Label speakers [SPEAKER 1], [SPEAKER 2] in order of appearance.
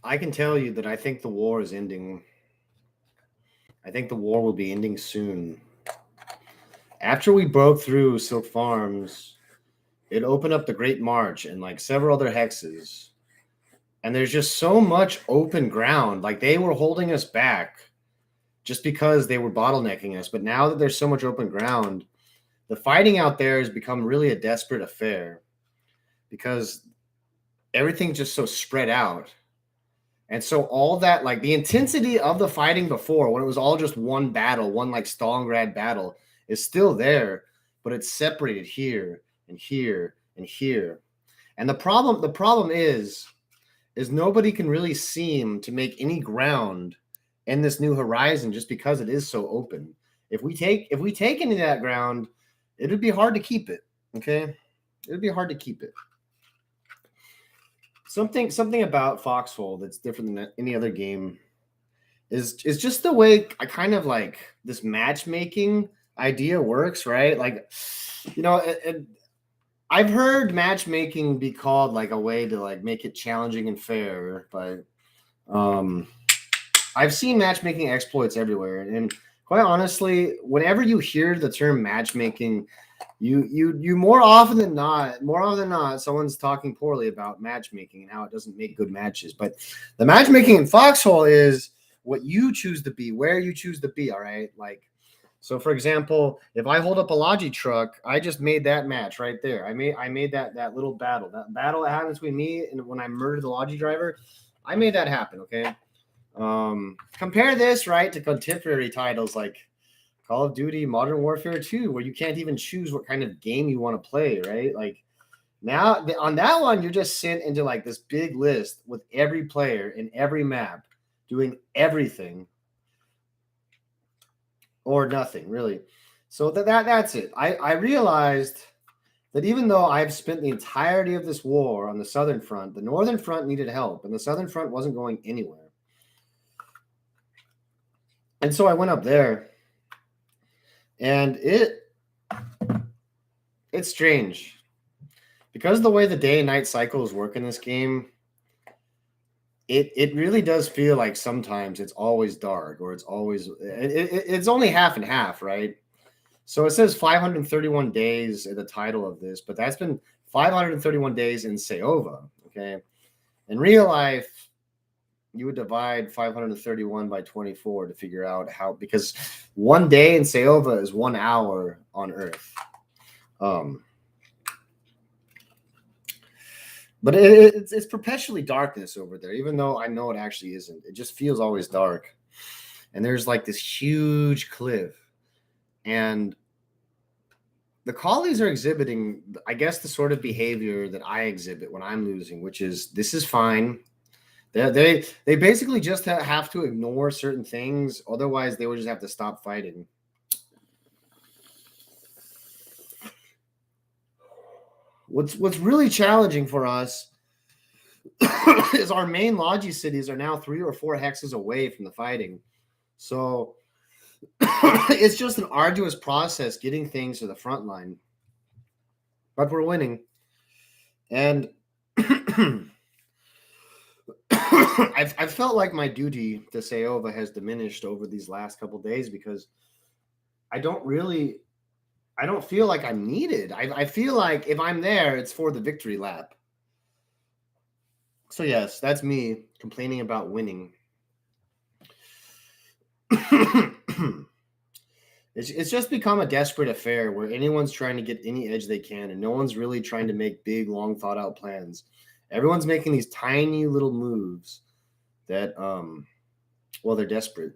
[SPEAKER 1] I can tell you that I think the war is ending. I think the war will be ending soon. After we broke through Silk Farms, it opened up the Great March and like several other hexes. And there's just so much open ground. Like they were holding us back just because they were bottlenecking us. But now that there's so much open ground, the fighting out there has become really a desperate affair because everything's just so spread out. And so all that, like the intensity of the fighting before, when it was all just one battle, one like Stalingrad battle, is still there, but it's separated here and here and here. And the problem is nobody can really seem to make any ground in this new horizon just because it is so open. If we take any of that ground, it would be hard to keep it. Okay, it would be hard to keep it. Something about Foxhole that's different than any other game is just the way I kind of like this matchmaking idea works, right? Like, I've heard matchmaking be called like a way to like make it challenging and fair, but um, I've seen matchmaking exploits everywhere, and quite honestly, whenever you hear the term matchmaking, you more often than not, someone's talking poorly about matchmaking and how it doesn't make good matches. But the matchmaking in Foxhole is what you choose to be, where you choose to be. All right, like so. For example, if I hold up a Logi truck, I just made that match right there. I made that little battle that happened between me and when I murdered the Logi driver. I made that happen. Okay. Compare this right to contemporary titles like Call of Duty, Modern Warfare 2, where you can't even choose what kind of game you want to play, right? Like now on that one, you're just sent into like this big list with every player in every map doing everything or nothing, really. So that's it. I realized that even though I've spent the entirety of this war on the southern front, the northern front needed help, and the southern front wasn't going anywhere. And so I went up there, and it's strange because of the way the day and night cycles work in this game. It really does feel like sometimes it's always dark or it's only half and half, right? So it says 531 days in the title of this, but that's been 531 days in Seova. Okay, in real life, you would divide 531 by 24 to figure out how, because one day in Seova is 1 hour on Earth. But it's perpetually darkness over there, even though I know it actually isn't. It just feels always dark. And there's like this huge cliff. And the collies are exhibiting, I guess, the sort of behavior that I exhibit when I'm losing, which is this is fine. They basically just have to ignore certain things. Otherwise, they would just have to stop fighting. What's really challenging for us is our main Logi cities are now 3 or 4 hexes away from the fighting. So it's just an arduous process getting things to the front line. But we're winning. And I've felt like my duty to Seova has diminished over these last couple days because I don't feel like I'm needed. I feel like if I'm there, it's for the victory lap. So yes, that's me complaining about winning. It's just become a desperate affair where anyone's trying to get any edge they can, and no one's really trying to make big, long thought out plans. Everyone's making these tiny little moves that, well, they're desperate.